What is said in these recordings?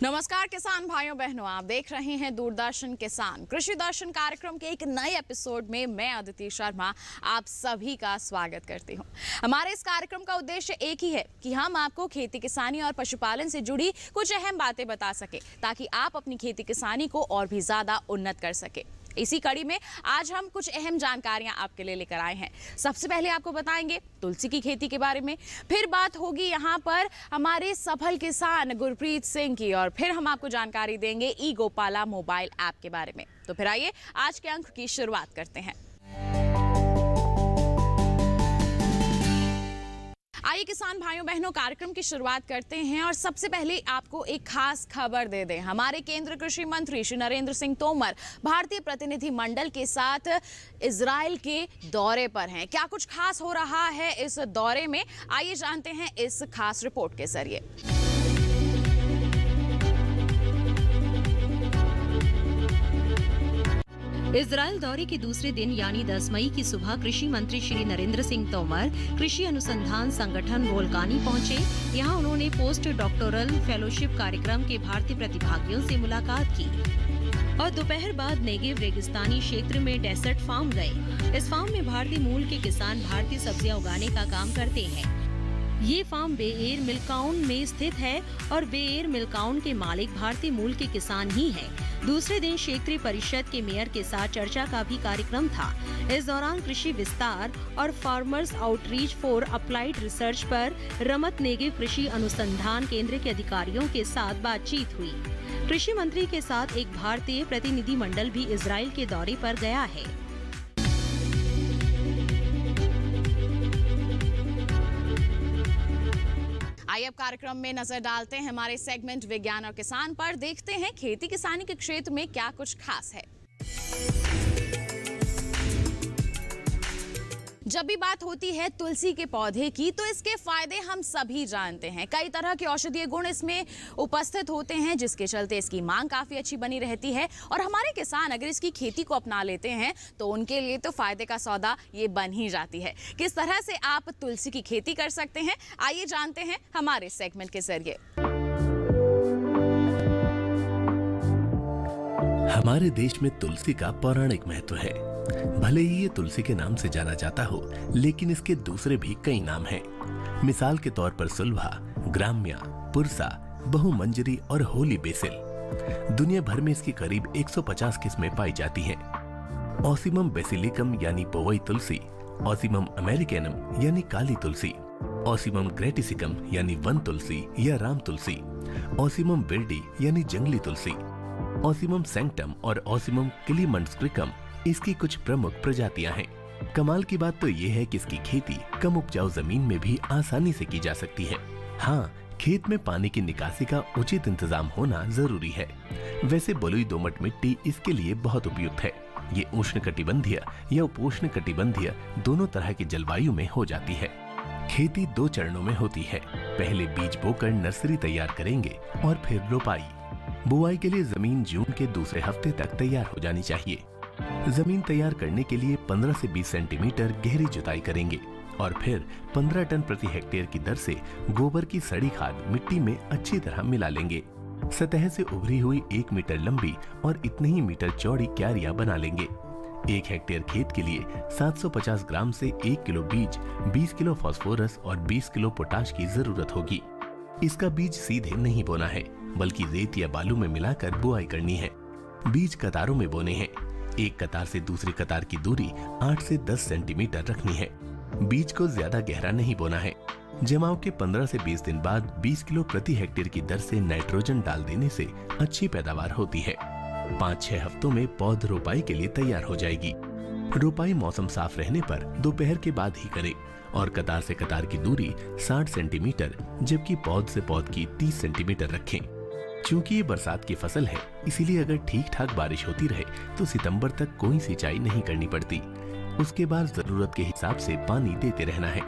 नमस्कार किसान भाइयों बहनों, आप देख रहे हैं दूरदर्शन किसान कृषि दर्शन कार्यक्रम के एक नए एपिसोड में मैं अदिति शर्मा आप सभी का स्वागत करती हूं। हमारे इस कार्यक्रम का उद्देश्य एक ही है कि हम आपको खेती किसानी और पशुपालन से जुड़ी कुछ अहम बातें बता सके ताकि आप अपनी खेती किसानी को और भी ज्यादा उन्नत कर सके। इसी कड़ी में आज हम कुछ अहम जानकारियां आपके लिए लेकर आए हैं। सबसे पहले आपको बताएंगे तुलसी की खेती के बारे में, फिर बात होगी यहां पर हमारे सफल किसान गुरप्रीत सिंह की, और फिर हम आपको जानकारी देंगे ई गोपाला मोबाइल ऐप के बारे में। तो फिर आइए आज के अंक की शुरुआत करते हैं। आइए किसान भाइयों बहनों कार्यक्रम की शुरुआत करते हैं और सबसे पहले आपको एक खास खबर दे दें। हमारे केंद्रीय कृषि मंत्री श्री नरेंद्र सिंह तोमर भारतीय प्रतिनिधि मंडल के साथ इजराइल के दौरे पर हैं। क्या कुछ खास हो रहा है इस दौरे में, आइए जानते हैं इस खास रिपोर्ट के जरिए। इजराइल दौरे के दूसरे दिन यानी 10 मई की सुबह कृषि मंत्री श्री नरेंद्र सिंह तोमर कृषि अनुसंधान संगठन वोल्कानी पहुंचे। यहां उन्होंने पोस्ट डॉक्टोरल फेलोशिप कार्यक्रम के भारतीय प्रतिभागियों से मुलाकात की और दोपहर बाद नेगेव रेगिस्तानी क्षेत्र में डेसर्ट फार्म गए। इस फार्म में भारतीय मूल के किसान भारतीय सब्जियां उगाने का काम करते हैं। ये फार्म बेएर मिल्काउन में स्थित है और बेएर मिल्काउन के मालिक भारतीय मूल के किसान ही हैं। दूसरे दिन क्षेत्रीय परिषद के मेयर के साथ चर्चा का भी कार्यक्रम था। इस दौरान कृषि विस्तार और farmers outreach for applied research पर रमत नेगेव कृषि अनुसंधान केंद्र के अधिकारियों के साथ बातचीत हुई। कृषि मंत्री के साथ एक भारतीय प्रतिनिधि मंडल भी इजराइल के दौरे पर गया है। आइए अब कार्यक्रम में नजर डालते हैं हमारे सेगमेंट विज्ञान और किसान पर। देखते हैं खेती किसानी के क्षेत्र में क्या कुछ खास है। जब भी बात होती है तुलसी के पौधे की तो इसके फायदे हम सभी जानते हैं। कई तरह के औषधीय गुण इसमें उपस्थित होते हैं जिसके चलते इसकी मांग काफी अच्छी बनी रहती है और हमारे किसान अगर इसकी खेती को अपना लेते हैं तो उनके लिए तो फायदे का सौदा ये बन ही जाती है। किस तरह से आप तुलसी की खेती कर सकते हैं, आइए जानते हैं हमारे सेगमेंट के जरिए। हमारे देश में तुलसी का पौराणिक महत्व है। भले ही ये तुलसी के नाम से जाना जाता हो, लेकिन इसके दूसरे भी कई नाम हैं। मिसाल के तौर पर सुलभा, ग्राम्या, पुरसा, बहुमंजरी और होली बेसिल। दुनिया भर में इसकी करीब 150 किस्में पाई जाती हैं। ऑसिमम बेसिलिकम यानी पोवई तुलसी, ऑसिमम अमेरिकनम यानी काली तुलसी, ऑसिमम ग्रेटिसिकम यानी वन तुलसी या राम तुलसी, ऑसिमम विर्डी यानी जंगली तुलसी, ऑसिमम सैंक्टम और ऑसिमम किलीमंडस्क्रिकम इसकी कुछ प्रमुख प्रजातियां हैं। कमाल की बात तो ये है कि इसकी खेती कम उपजाऊ जमीन में भी आसानी से की जा सकती है। हाँ, खेत में पानी की निकासी का उचित इंतजाम होना जरूरी है। वैसे बलुई दोमट मिट्टी इसके लिए बहुत उपयुक्त है। ये उष्णकटिबंधीय या उपोष्णकटिबंधीय दोनों तरह की जलवायु में हो जाती है। खेती 2 चरणों में होती है। पहले बीज बोकर नर्सरी तैयार करेंगे और फिर रोपाई। बुआई के लिए जमीन जून के दूसरे हफ्ते तक तैयार हो जानी चाहिए। जमीन तैयार करने के लिए 15 से 20 सेंटीमीटर गहरी जुताई करेंगे और फिर 15 टन प्रति हेक्टेयर की दर से गोबर की सड़ी खाद मिट्टी में अच्छी तरह मिला लेंगे। सतह से उभरी हुई 1 मीटर लंबी और इतने ही मीटर चौड़ी क्यारियां बना लेंगे। 1 हेक्टेयर खेत के लिए 750 ग्राम से 1 किलो बीज, 20 किलो फास्फोरस और 20 किलो पोटाश की जरूरत होगी। इसका बीज सीधे नहीं बोना है, बल्कि रेत या बालू में मिलाकर बुआई करनी है। बीज कतारों में बोने हैं। एक कतार से दूसरी कतार की दूरी 8 से 10 सेंटीमीटर रखनी है। बीज को ज्यादा गहरा नहीं बोना है। जमाव के 15 से 20 दिन बाद 20 किलो प्रति हेक्टेयर की दर से नाइट्रोजन डाल देने से अच्छी पैदावार होती है। 5-6 हफ्तों में पौध रोपाई के लिए तैयार हो जाएगी। रोपाई मौसम साफ रहने पर दोपहर के बाद ही करें और कतार से कतार की दूरी 60 सेंटीमीटर जबकि पौध से पौध की 30 सेंटीमीटर रखें। चूंकि ये बरसात की फसल है, इसीलिए अगर ठीक ठाक बारिश होती रहे तो सितंबर तक कोई सिंचाई नहीं करनी पड़ती। उसके बाद जरूरत के हिसाब से पानी देते रहना है।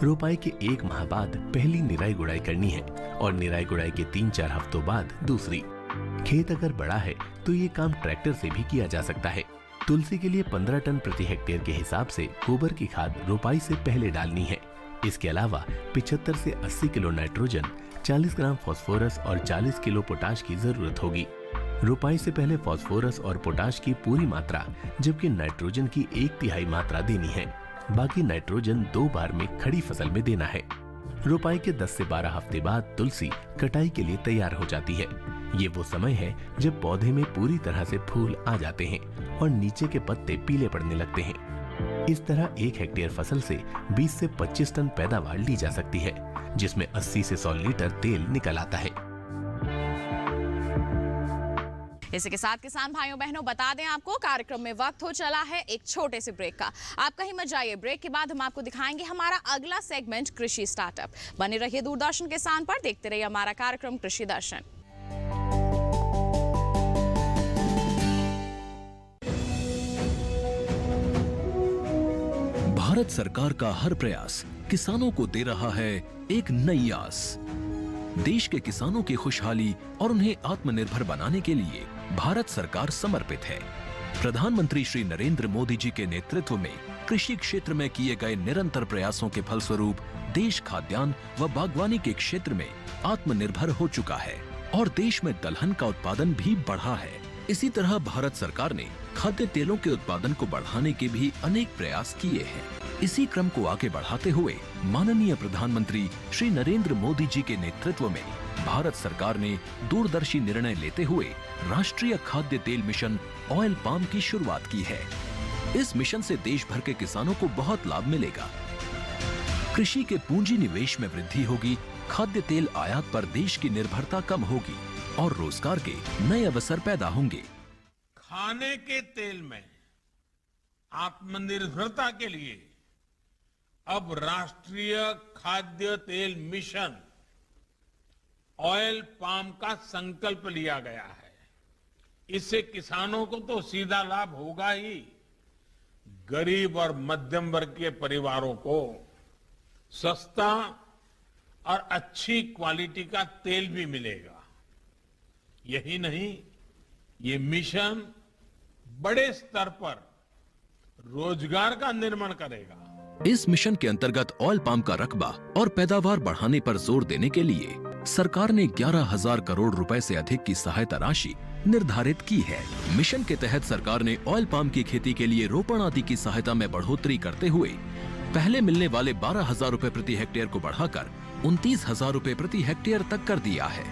रोपाई के 1 माह बाद पहली निराई गुड़ाई करनी है और निराई गुड़ाई के 3-4 हफ्तों बाद दूसरी। खेत अगर बड़ा है तो ये काम ट्रैक्टर से भी किया जा सकता है। तुलसी के लिए 15 टन प्रति हेक्टेयर के हिसाब से गोबर की खाद रोपाई से पहले डालनी है। इसके अलावा 75 से 80 किलो नाइट्रोजन 40 ग्राम फास्फोरस और 40 किलो पोटाश की जरूरत होगी। रोपाई से पहले फास्फोरस और पोटाश की पूरी मात्रा जबकि नाइट्रोजन की 1/3 मात्रा देनी है। बाकी नाइट्रोजन 2 बार में खड़ी फसल में देना है। रोपाई के 10 से 12 हफ्ते बाद तुलसी कटाई के लिए तैयार हो जाती है। ये वो समय है जब पौधे में पूरी तरह से फूल आ जाते हैं और नीचे के पत्ते पीले पड़ने लगते हैं। इस तरह 1 हेक्टेयर फसल से 20 से 25 टन पैदावार ली जा सकती है, जिसमें 80 से 100 लीटर तेल निकल आता है। इसी के साथ किसान भाइयों बहनों बता दें आपको कार्यक्रम में वक्त हो चला है एक छोटे से ब्रेक का। आप कहीं मत जाइए, ब्रेक के बाद हम आपको दिखाएंगे हमारा अगला सेगमेंट कृषि स्टार्टअप। बने रहिए दूरदर्शन किसान पर, देखते रहिए हमारा कार्यक्रम कृषि दर्शन। भारत सरकार का हर प्रयास किसानों को दे रहा है एक नई आस। देश के किसानों की खुशहाली और उन्हें आत्मनिर्भर बनाने के लिए भारत सरकार समर्पित है। प्रधानमंत्री श्री नरेंद्र मोदी जी के नेतृत्व में कृषि क्षेत्र में किए गए निरंतर प्रयासों के फलस्वरूप देश खाद्यान्न व बागवानी के क्षेत्र में आत्मनिर्भर हो चुका है और देश में दलहन का उत्पादन भी बढ़ा है। इसी तरह भारत सरकार ने खाद्य तेलों के उत्पादन को बढ़ाने के भी अनेक प्रयास किए हैं। इसी क्रम को आगे बढ़ाते हुए माननीय प्रधानमंत्री श्री नरेंद्र मोदी जी के नेतृत्व में भारत सरकार ने दूरदर्शी निर्णय लेते हुए राष्ट्रीय खाद्य तेल मिशन ऑयल पाम की शुरुआत की है। इस मिशन से देश भर के किसानों को बहुत लाभ मिलेगा। कृषि के पूंजी निवेश में वृद्धि होगी, खाद्य तेल आयात पर देश की निर्भरता कम होगी और रोजगार के नए अवसर पैदा होंगे। खाने के तेल में आत्मनिर्भरता के लिए अब राष्ट्रीय खाद्य तेल मिशन ऑयल पाम का संकल्प लिया गया है। इससे किसानों को तो सीधा लाभ होगा ही, गरीब और मध्यम वर्ग के परिवारों को सस्ता और अच्छी क्वालिटी का तेल भी मिलेगा। यही नहीं, ये मिशन बड़े स्तर पर रोजगार का निर्माण करेगा। इस मिशन के अंतर्गत ऑयल पाम का रकबा और पैदावार बढ़ाने पर जोर देने के लिए सरकार ने 11,000 करोड़ रुपए से अधिक की सहायता राशि निर्धारित की है। मिशन के तहत सरकार ने ऑयल पाम की खेती के लिए रोपण आदि की सहायता में बढ़ोतरी करते हुए पहले मिलने वाले 12,000 रुपए प्रति हेक्टेयर को बढ़ाकर 29,000 रुपए प्रति हेक्टेयर तक कर दिया है।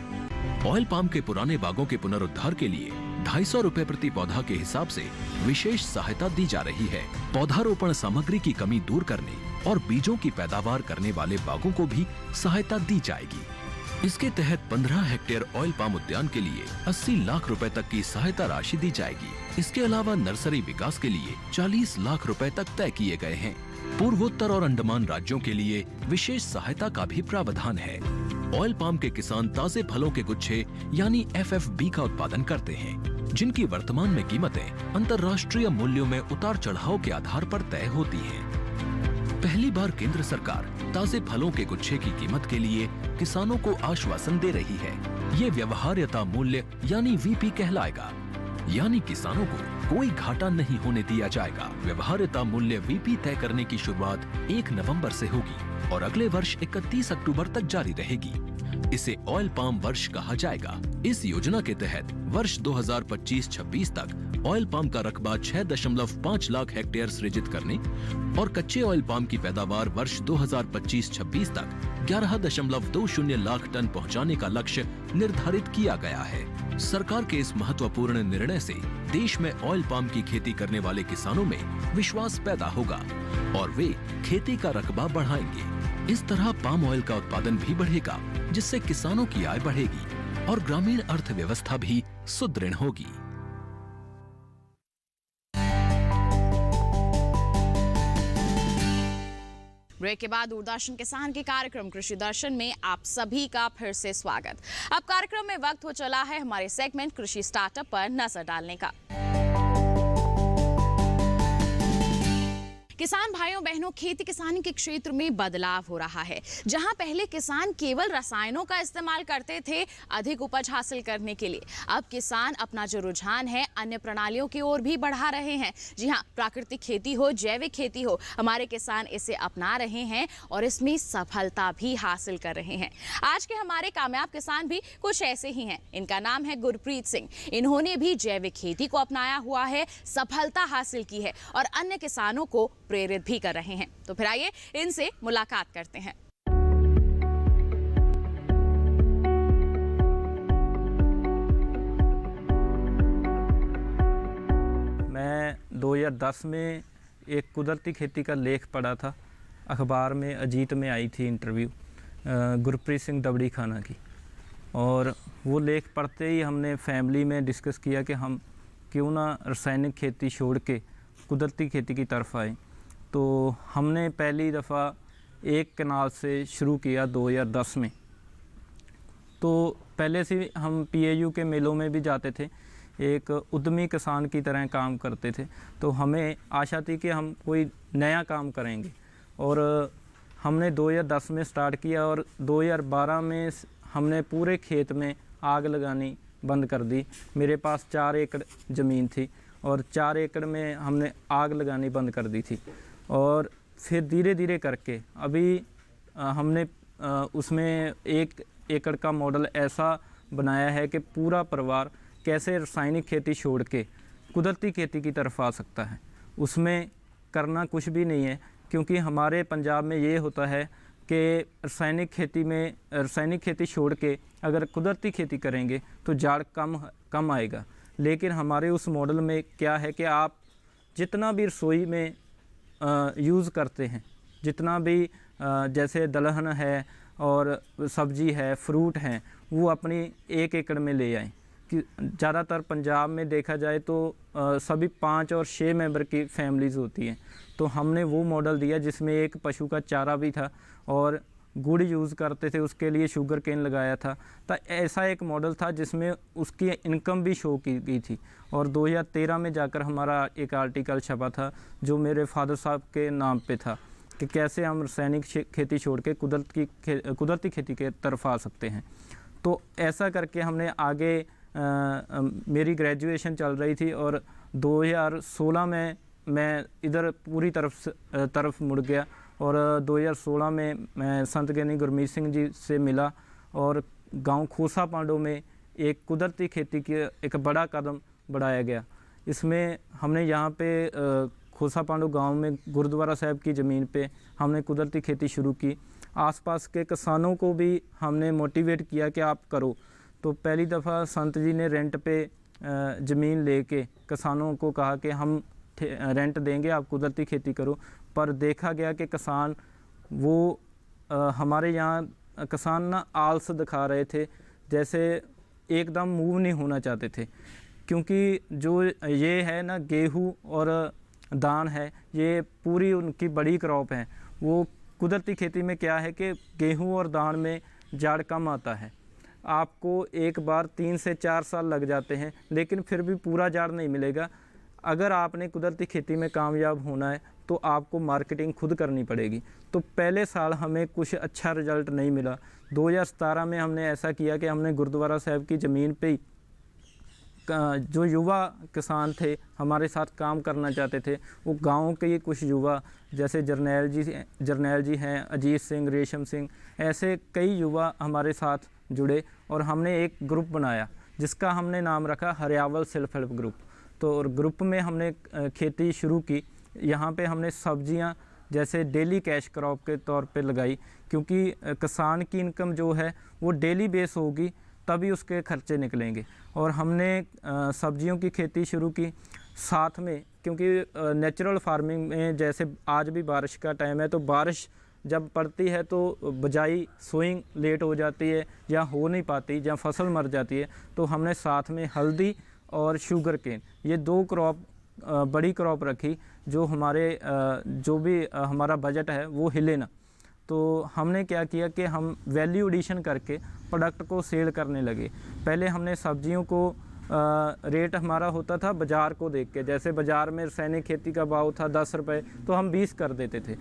ऑयल पाम के पुराने बागों के पुनरुद्धार के लिए 250 रुपए प्रति पौधा के हिसाब से विशेष सहायता दी जा रही है। पौधारोपण सामग्री की कमी दूर करने और बीजों की पैदावार करने वाले बागों को भी सहायता दी जाएगी। इसके तहत 15 हेक्टेयर ऑयल पाम उद्यान के लिए 80 लाख रुपए तक की सहायता राशि दी जाएगी। इसके अलावा नर्सरी विकास के लिए 40 लाख रुपए तक तय किए गए हैं। पूर्वोत्तर और अंडमान राज्यों के लिए विशेष सहायता का भी प्रावधान है। ऑयल पाम के किसान ताजे फलों के गुच्छे यानी FFB का उत्पादन करते हैं, जिनकी वर्तमान में कीमतें अंतर्राष्ट्रीय मूल्यों में उतार चढ़ाव के आधार पर तय होती हैं। पहली बार केंद्र सरकार ताजे फलों के गुच्छे की कीमत के लिए किसानों को आश्वासन दे रही है। ये व्यवहार्यता मूल्य यानी VP कहलाएगा, यानी किसानों को कोई घाटा नहीं होने दिया जाएगा। व्यवहार्यता मूल्य VP तय करने की शुरुआत 1 नवंबर से होगी और अगले वर्ष 31 अक्टूबर तक जारी रहेगी। इसे ऑयल पाम वर्ष कहा जाएगा। इस योजना के तहत वर्ष 2025-26 तक ऑयल पाम का रकबा 6.5 लाख हेक्टेयर सृजित करने और कच्चे ऑयल पाम की पैदावार वर्ष 2025-26 तक 11.20 लाख टन पहुंचाने का लक्ष्य निर्धारित किया गया है। सरकार के इस महत्वपूर्ण निर्णय से देश में ऑयल पाम की खेती करने वाले किसानों में विश्वास पैदा होगा और वे खेती का रकबा बढ़ाएंगे। इस तरह पाम ऑयल का उत्पादन भी बढ़ेगा, जिससे किसानों की आय बढ़ेगी और ग्रामीण अर्थव्यवस्था भी सुदृढ़ होगी। ब्रेक के बाद दूरदर्शन किसान के कार्यक्रम कृषि दर्शन में आप सभी का फिर से स्वागत। अब कार्यक्रम में वक्त हो चला है हमारे सेगमेंट कृषि स्टार्टअप पर नजर डालने का। किसान भाइयों बहनों, खेती किसानी के क्षेत्र में बदलाव हो रहा है। जहां पहले किसान केवल रसायनों का इस्तेमाल करते थे अधिक उपज हासिल करने के लिए, अब किसान अपना जो रुझान है अन्य प्रणालियों की ओर भी बढ़ा रहे हैं। जी हां, प्राकृतिक खेती हो, जैविक खेती हो, हमारे किसान इसे अपना रहे हैं और इसमें सफलता भी हासिल कर रहे हैं। आज के हमारे कामयाब किसान भी कुछ ऐसे ही हैं। इनका नाम है गुरप्रीत सिंह। इन्होंने भी जैविक खेती को अपनाया हुआ है, सफलता हासिल की है और अन्य किसानों को प्रेरित भी कर रहे हैं। तो फिर आइए इनसे मुलाकात करते हैं। मैं 2010 में एक कुदरती खेती का लेख पढ़ा था, अखबार में अजीत में आई थी इंटरव्यू गुरप्रीत सिंह दबड़ी खाना की, और वो लेख पढ़ते ही हमने फैमिली में डिस्कस किया कि हम क्यों ना रासायनिक खेती छोड़ के कुदरती खेती की तरफ आए। तो हमने पहली दफ़ा एक कनाल से शुरू किया 2010 में। तो पहले से हम PAU के मेलों में भी जाते थे, एक उद्यमी किसान की तरह काम करते थे। तो हमें आशा थी कि हम कोई नया काम करेंगे, और हमने 2010 में स्टार्ट किया और 2012 में हमने पूरे खेत में आग लगानी बंद कर दी। मेरे पास 4 एकड़ ज़मीन थी और 4 एकड़ में हमने आग लगानी बंद कर दी थी। और फिर धीरे धीरे करके अभी हमने उसमें 1 एकड़ का मॉडल ऐसा बनाया है कि पूरा परिवार कैसे रासायनिक खेती छोड़ के कुदरती खेती की तरफ आ सकता है। उसमें करना कुछ भी नहीं है, क्योंकि हमारे पंजाब में ये होता है कि रासायनिक खेती छोड़ के अगर कुदरती खेती करेंगे तो जाड़ कम आएगा। लेकिन हमारे उस मॉडल में क्या है कि आप जितना भी रसोई में यूज़ करते हैं, जितना भी जैसे दलहन है और सब्जी है, फ्रूट हैं, वो अपनी 1 एकड़ में ले आएँ। कि ज़्यादातर पंजाब में देखा जाए तो सभी 5 और 6 मेंबर की फैमिलीज़ होती हैं। तो हमने वो मॉडल दिया जिसमें एक पशु का चारा भी था और गुड़ यूज़ करते थे, उसके लिए शुगर केन लगाया था। तो ऐसा एक मॉडल था जिसमें उसकी इनकम भी शो की गई थी। और 2013 में जाकर हमारा एक आर्टिकल छपा था जो मेरे फादर साहब के नाम पे था कि कैसे हम रासायनिक खेती छोड़ के कुदरती खेती के तरफ आ सकते हैं। तो ऐसा करके हमने आगे मेरी ग्रेजुएशन चल रही थी और 2016 में मैं इधर पूरी तरफ मुड़ गया और 2016 में मैं संत ज्ञानी गुरमीत सिंह जी से मिला और गांव खोसा पांडो में एक कुदरती खेती की एक बड़ा कदम बढ़ाया गया। इसमें हमने यहाँ पे खोसा पांडो गांव में गुरुद्वारा साहब की ज़मीन पे हमने कुदरती खेती शुरू की। आसपास के किसानों को भी हमने मोटिवेट किया कि आप करो। तो पहली दफ़ा संत जी ने रेंट पे ज़मीन लेके किसानों को कहा कि हम रेंट देंगे, आप कुदरती खेती करो। पर देखा गया कि किसान वो हमारे यहाँ किसान ना आलस दिखा रहे थे, जैसे एकदम मूव नहीं होना चाहते थे। क्योंकि जो ये है ना गेहूँ और धान है, ये पूरी उनकी बड़ी क्रॉप है। वो कुदरती खेती में क्या है कि गेहूँ और धान में जाड़ कम आता है, आपको एक बार 3 से 4 साल लग जाते हैं, लेकिन फिर भी पूरा जाड़ नहीं मिलेगा। अगर आपने कुदरती खेती में कामयाब होना है तो आपको मार्केटिंग खुद करनी पड़ेगी। तो पहले साल हमें कुछ अच्छा रिजल्ट नहीं मिला। 2017 में हमने ऐसा किया कि हमने गुरुद्वारा साहब की ज़मीन पे ही जो युवा किसान थे हमारे साथ काम करना चाहते थे, वो गाँव के कुछ युवा जैसे जरनैल जी हैं, अजीत सिंह, रेशम सिंह, ऐसे कई युवा हमारे साथ जुड़े और हमने एक ग्रुप बनाया जिसका हमने नाम रखा हरियावल सेल्फ हेल्प ग्रुप। तो ग्रुप में हमने खेती शुरू की। यहाँ पे हमने सब्जियाँ जैसे डेली कैश क्रॉप के तौर पे लगाई, क्योंकि किसान की इनकम जो है वो डेली बेस होगी तभी उसके खर्चे निकलेंगे। और हमने सब्जियों की खेती शुरू की साथ में, क्योंकि नेचुरल फार्मिंग में जैसे आज भी बारिश का टाइम है, तो बारिश जब पड़ती है तो बजाई सोइंग लेट हो जाती है या हो नहीं पाती या फसल मर जाती है। तो हमने साथ में हल्दी और शुगर केन, ये 2 क्रॉप बड़ी क्रॉप रखी जो हमारा बजट है वो हिले ना। तो हमने क्या किया कि हम वैल्यू एडिशन करके प्रोडक्ट को सेल करने लगे। पहले हमने सब्जियों को रेट हमारा होता था बाज़ार को देख के। जैसे बाज़ार में रासायनिक खेती का भाव था 10 रुपये, तो हम 20 कर देते थे।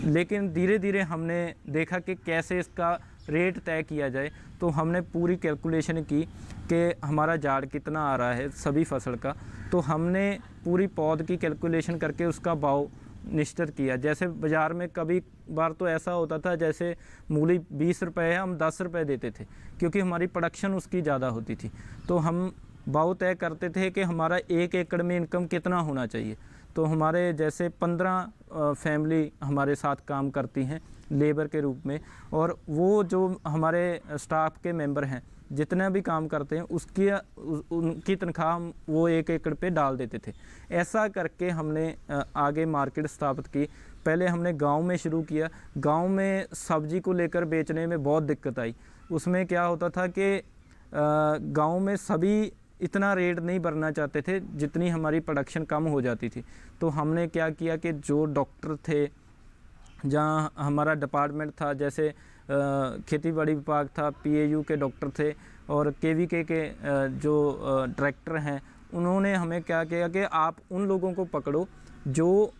लेकिन धीरे धीरे हमने देखा कि कैसे इसका रेट तय किया जाए, तो हमने पूरी कैलकुलेशन की कि हमारा झाड़ कितना आ रहा है सभी फसल का। तो हमने पूरी पौध की कैलकुलेशन करके उसका भाव निश्चित किया। जैसे बाज़ार में कभी बार तो ऐसा होता था, जैसे मूली 20 रुपये है, हम 10 रुपये देते थे क्योंकि हमारी प्रोडक्शन उसकी ज़्यादा होती थी। तो हम भाव तय करते थे कि हमारा 1 एकड़ में इनकम कितना होना चाहिए। तो हमारे जैसे 15 फैमिली हमारे साथ काम करती हैं लेबर के रूप में, और वो जो हमारे स्टाफ के मेंबर हैं जितना भी काम करते हैं उनकी तनख्वाह हम वो 1 एकड़ पे डाल देते थे। ऐसा करके हमने आगे मार्केट स्थापित की। पहले हमने गांव में शुरू किया। गांव में सब्जी को लेकर बेचने में बहुत दिक्कत आई। उसमें क्या होता था कि गांव में सभी इतना रेट नहीं भरना चाहते थे जितनी हमारी प्रोडक्शन कम हो जाती थी। तो हमने क्या किया कि जो डॉक्टर थे, जहाँ हमारा डिपार्टमेंट था, जैसे खेतीबाड़ी विभाग था, पीएयू के डॉक्टर थे और केवीके के जो डायरेक्टर हैं, उन्होंने हमें क्या किया कि आप उन लोगों को पकड़ो जो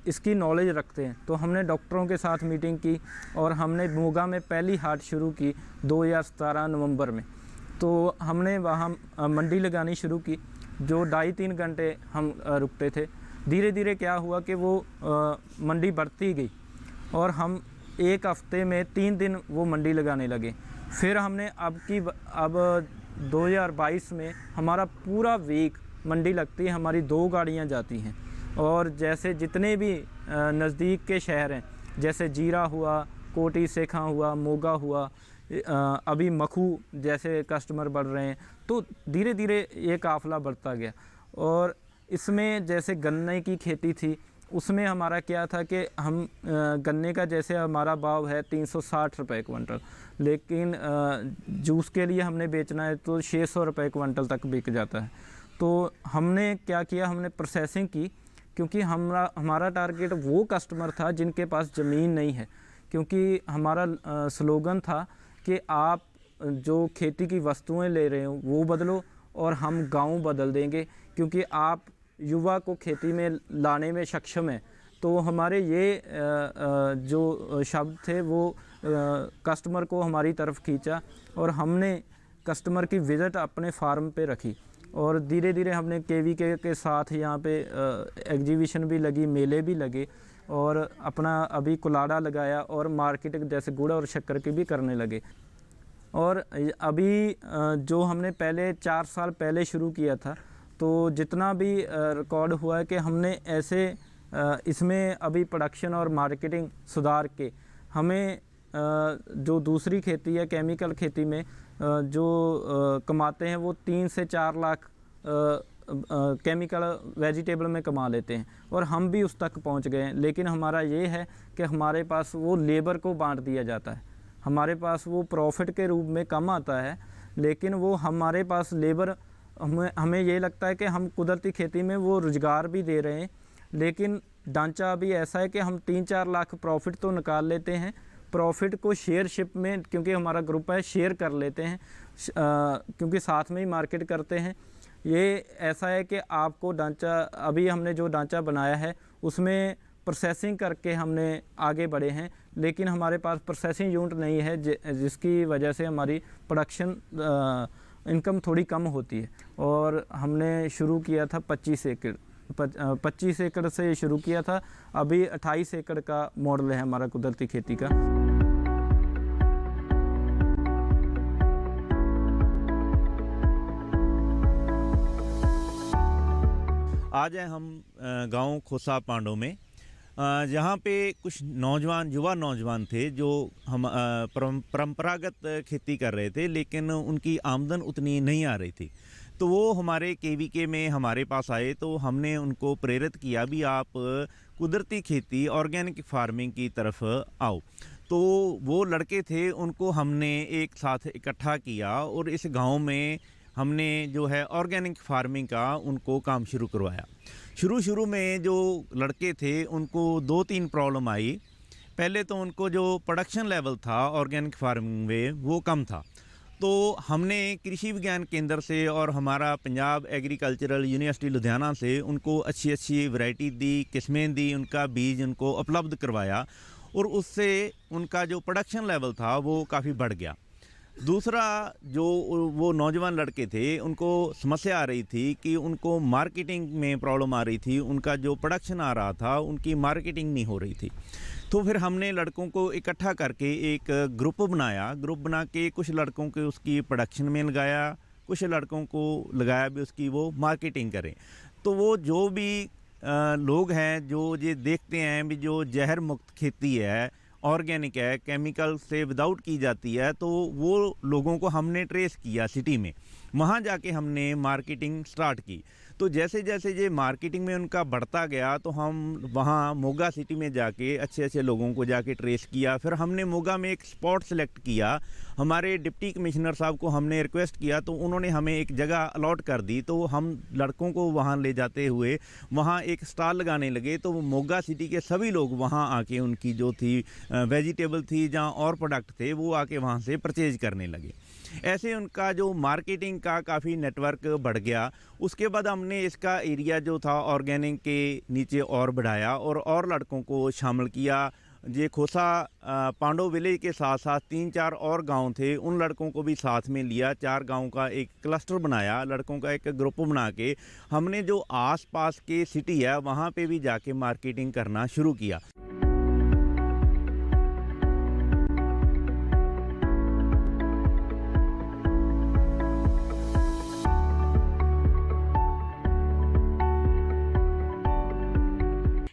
इसकी नॉलेज रखते हैं। तो हमने डॉक्टरों के साथ मीटिंग की और हमने मोगा में पहली हाट शुरू की 2017 नवंबर में। तो हमने वहाँ मंडी लगानी शुरू की, जो 2.5-3 घंटे हम रुकते थे। धीरे धीरे क्या हुआ कि वो मंडी बढ़ती गई और हम 1 हफ्ते में 3 दिन वो मंडी लगाने लगे। फिर हमने अब 2022 में हमारा पूरा वीक मंडी लगती है, हमारी 2 गाड़ियाँ जाती हैं। और जैसे जितने भी नज़दीक के शहर हैं, जैसे जीरा हुआ, कोटी सेखा हुआ, मोगा हुआ, अभी मखू जैसे कस्टमर बढ़ रहे हैं, तो धीरे धीरे ये काफ़िला बढ़ता गया। और इसमें जैसे गन्ने की खेती थी, उसमें हमारा क्या था कि हम गन्ने का जैसे हमारा भाव है 360 रुपये क्विंटल, लेकिन जूस के लिए हमने बेचना है तो 600 रुपये क्विंटल तक बिक जाता है। तो हमने क्या किया, हमने प्रोसेसिंग की, क्योंकि हमारा टारगेट वो कस्टमर था जिनके पास ज़मीन नहीं है। क्योंकि हमारा स्लोगन था कि आप जो खेती की वस्तुएं ले रहे हो वो बदलो और हम गांव बदल देंगे, क्योंकि आप युवा को खेती में लाने में सक्षम है। तो हमारे ये जो शब्द थे वो कस्टमर को हमारी तरफ खींचा और हमने कस्टमर की विज़िट अपने फार्म पे रखी। और धीरे धीरे हमने केवीके के साथ यहाँ पे एग्जीबिशन भी लगी, मेले भी लगे और अपना अभी कुलाड़ा लगाया और मार्केट जैसे गुड़ और शक्कर की भी करने लगे। और अभी जो हमने पहले 4 साल पहले शुरू किया था, तो जितना भी रिकॉर्ड हुआ है कि हमने ऐसे इसमें अभी प्रोडक्शन और मार्केटिंग सुधार के हमें जो दूसरी खेती है केमिकल खेती में जो कमाते हैं वो 3 से 4 लाख केमिकल वेजिटेबल में कमा लेते हैं और हम भी उस तक पहुंच गए हैं। लेकिन हमारा ये है कि हमारे पास वो लेबर को बांट दिया जाता है, हमारे पास वो प्रॉफिट के रूप में कम आता है, लेकिन वो हमारे पास लेबर हमें ये लगता है कि हम कुदरती खेती में वो रोज़गार भी दे रहे हैं, लेकिन ढांचा अभी ऐसा है कि हम 3-4 लाख प्रॉफिट तो निकाल लेते हैं, प्रॉफिट को शेयरशिप में, क्योंकि हमारा ग्रुप है, शेयर कर लेते हैं, क्योंकि साथ में ही मार्केट करते हैं। ये ऐसा है कि आपको ढांचा, अभी हमने जो ढांचा बनाया है उसमें प्रोसेसिंग करके हमने आगे बढ़े हैं, लेकिन हमारे पास प्रोसेसिंग यूनिट नहीं है, जिसकी वजह से हमारी प्रोडक्शन इनकम थोड़ी कम होती है। और हमने शुरू किया था 25 एकड़ से शुरू किया था, अभी 28 एकड़ का मॉडल है हमारा कुदरती खेती का। आज हैं हम गांव खोसा पांडो में, जहाँ पे कुछ युवा नौजवान थे जो हम परंपरागत खेती कर रहे थे, लेकिन उनकी आमदन उतनी नहीं आ रही थी। तो वो हमारे केवीके में हमारे पास आए, तो हमने उनको प्रेरित किया भी आप कुदरती खेती ऑर्गेनिक फार्मिंग की तरफ आओ। तो वो लड़के थे, उनको हमने एक साथ इकट्ठा किया और इस गांव में हमने जो है ऑर्गेनिक फार्मिंग का उनको काम शुरू करवाया। शुरू में जो लड़के थे उनको 2-3 प्रॉब्लम आई। पहले तो उनको जो प्रोडक्शन लेवल था ऑर्गेनिक फार्मिंग में वो कम था, तो हमने कृषि विज्ञान केंद्र से और हमारा पंजाब एग्रीकल्चरल यूनिवर्सिटी लुधियाना से उनको अच्छी अच्छी वैरायटी दी, किस्में दी, उनका बीज उनको उपलब्ध करवाया और उससे उनका जो प्रोडक्शन लेवल था वो काफ़ी बढ़ गया। दूसरा, जो वो नौजवान लड़के थे उनको समस्या आ रही थी कि उनको मार्केटिंग में प्रॉब्लम आ रही थी, उनका जो प्रोडक्शन आ रहा था उनकी मार्केटिंग नहीं हो रही थी। तो फिर हमने लड़कों को इकट्ठा करके एक ग्रुप बनाया। ग्रुप बना के कुछ लड़कों को उसकी प्रोडक्शन में लगाया, कुछ लड़कों को लगाया भी उसकी वो मार्केटिंग करें। तो वो जो भी लोग हैं जो ये देखते हैं भी जो जहर मुक्त खेती है, ऑर्गेनिक है, केमिकल से विदाउट की जाती है, तो वो लोगों को हमने ट्रेस किया सिटी में। वहाँ जाके हमने मार्केटिंग स्टार्ट की। तो जैसे जैसे ये मार्केटिंग में उनका बढ़ता गया तो हम वहाँ मोगा सिटी में जाके अच्छे अच्छे लोगों को जाके ट्रेस किया। फिर हमने मोगा में एक स्पॉट सेलेक्ट किया। हमारे डिप्टी कमिश्नर साहब को हमने रिक्वेस्ट किया तो उन्होंने हमें एक जगह अलॉट कर दी। तो हम लड़कों को वहाँ ले जाते हुए वहाँ एक स्टॉल लगाने लगे। तो मोगा सिटी के सभी लोग वहाँ आके उनकी जो थी वेजिटेबल थी जहाँ और प्रोडक्ट थे वो आके वहाँ से परचेज करने लगे। ऐसे उनका जो मार्केटिंग का काफ़ी नेटवर्क बढ़ गया। उसके बाद हमने इसका एरिया जो था ऑर्गेनिक के नीचे और बढ़ाया और लड़कों को शामिल किया। ये खोसा पांडव विलेज के साथ साथ 3-4 और गांव थे, उन लड़कों को भी साथ में लिया। 4 गांव का एक क्लस्टर बनाया, लड़कों का एक ग्रुप बना के हमने जो आसपास के सिटी है वहाँ पे भी जाके मार्केटिंग करना शुरू किया।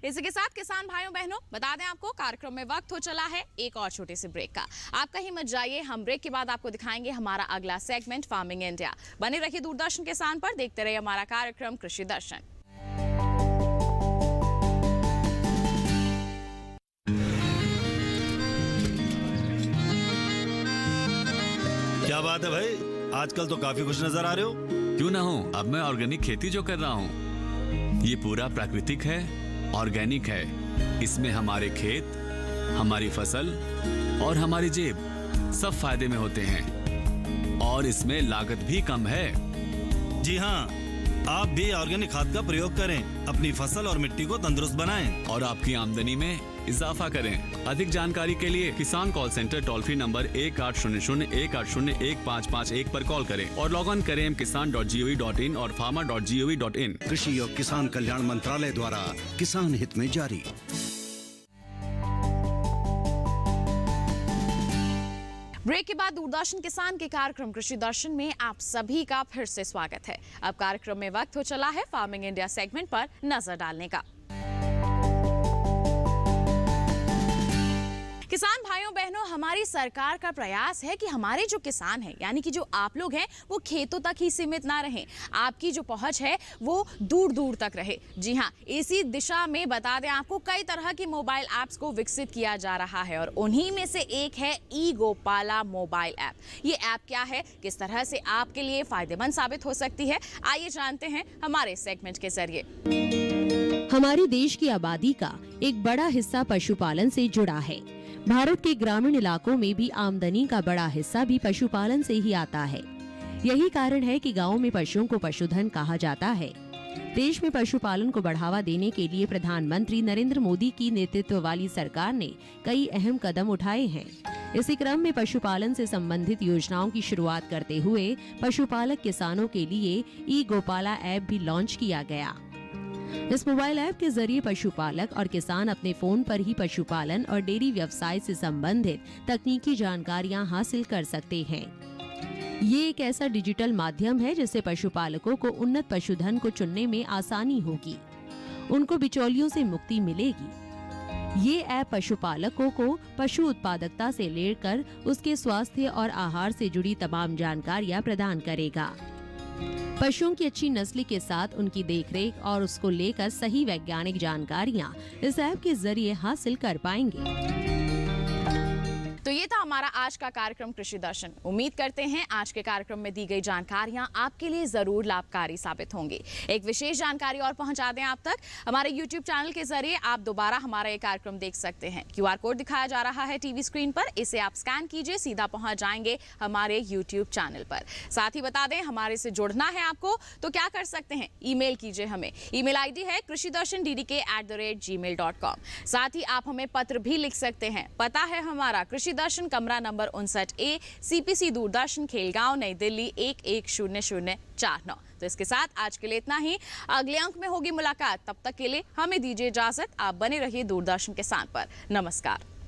इसी के साथ किसान भाइयों बहनों बता दें आपको कार्यक्रम में वक्त हो चला है एक और छोटे से ब्रेक का। आप कहीं मत जाइए, हम ब्रेक के बाद आपको दिखाएंगे हमारा अगला सेगमेंट फार्मिंग इंडिया। बने रहिए दूरदर्शन किसान पर, देखते रहिए हमारा कार्यक्रम कृषि दर्शन। क्या बात है भाई, आजकल तो काफी खुश नजर आ रहे हो। क्यों ना हो, अब मैं ऑर्गेनिक खेती जो कर रहा हूँ ये पूरा प्राकृतिक है, ऑर्गेनिक है। इसमें हमारे खेत, हमारी फसल और हमारी जेब सब फायदे में होते हैं और इसमें लागत भी कम है। जी हाँ, आप भी ऑर्गेनिक खाद का प्रयोग करें, अपनी फसल और मिट्टी को तंदुरुस्त बनाएं और आपकी आमदनी में इजाफा करें। अधिक जानकारी के लिए किसान call centre toll free number 1800-180-1551 पर कॉल करें और लॉग ऑन करें kisan.gov.in और farmer.gov.in। कृषि और किसान कल्याण मंत्रालय द्वारा किसान हित में जारी। ब्रेक के बाद दूरदर्शन किसान के कार्यक्रम कृषि दर्शन में आप सभी का फिर से स्वागत है। अब कार्यक्रम में वक्त हो चला है फार्मिंग इंडिया सेगमेंट पर नजर डालने का। किसान भाइयों बहनों, हमारी सरकार का प्रयास है कि हमारे जो किसान हैं यानी कि जो आप लोग हैं वो खेतों तक ही सीमित ना रहें, आपकी जो पहुंच है वो दूर दूर तक रहे। जी हाँ, इसी दिशा में बता दें आपको कई तरह की मोबाइल ऐप्स को विकसित किया जा रहा है और उन्हीं में से एक है ई गोपाला मोबाइल ऐप। ये ऐप क्या है, किस तरह से आपके लिए फायदेमंद साबित हो सकती है, आइए जानते हैं हमारे सेगमेंट के जरिए। हमारे देश की आबादी का एक बड़ा हिस्सा पशुपालन से जुड़ा है। भारत के ग्रामीण इलाकों में भी आमदनी का बड़ा हिस्सा भी पशुपालन से ही आता है। यही कारण है कि गाँव में पशुओं को पशुधन कहा जाता है। देश में पशुपालन को बढ़ावा देने के लिए प्रधानमंत्री नरेंद्र मोदी की नेतृत्व वाली सरकार ने कई अहम कदम उठाए हैं। इसी क्रम में पशुपालन से संबंधित योजनाओं की शुरुआत करते हुए पशुपालक किसानों के लिए ई गोपाला ऐप भी लॉन्च किया गया। इस मोबाइल ऐप के जरिए पशुपालक और किसान अपने फोन पर ही पशुपालन और डेयरी व्यवसाय से संबंधित तकनीकी जानकारियां हासिल कर सकते हैं। ये एक ऐसा डिजिटल माध्यम है जिससे पशुपालकों को उन्नत पशुधन को चुनने में आसानी होगी, उनको बिचौलियों से मुक्ति मिलेगी। ये ऐप पशुपालकों को पशु उत्पादकता से लेकर उसके स्वास्थ्य और आहार से जुड़ी तमाम जानकारियां प्रदान करेगा। पशुओं की अच्छी नस्ल के साथ उनकी देखरेख और उसको लेकर सही वैज्ञानिक जानकारियां इस ऐप के जरिए हासिल कर पाएंगे। तो ये था हमारा आज का कार्यक्रम कृषि दर्शन। उम्मीद करते हैं आज के कार्यक्रम में दी गई जानकारियां आपके लिए जरूर लाभकारी साबित होंगी। एक विशेष जानकारी और पहुंचा दें आप तक, हमारे YouTube चैनल के जरिए आप दोबारा हमारा ये कार्यक्रम देख सकते हैं। QR कोड दिखाया जा रहा है टीवी स्क्रीन पर, इसे आप स्कैन कीजिए, सीधा पहुंच जाएंगे हमारे YouTube चैनल पर। साथ ही बता दें, हमारे से जुड़ना है आपको तो क्या कर सकते हैं, ईमेल कीजिए हमें। ईमेल आईडी है krishidarshan@gmail.com। साथ ही आप हमें पत्र भी लिख सकते हैं। पता है हमारा कृषि दर्शन, कमरा number 59A, CPC Doordarshan, Khelgaon, नई दिल्ली 110049। तो इसके साथ आज के लिए इतना ही। अगले अंक में होगी मुलाकात, तब तक के लिए हमें दीजिए इजाजत। आप बने रहिए दूरदर्शन किसान पर। नमस्कार।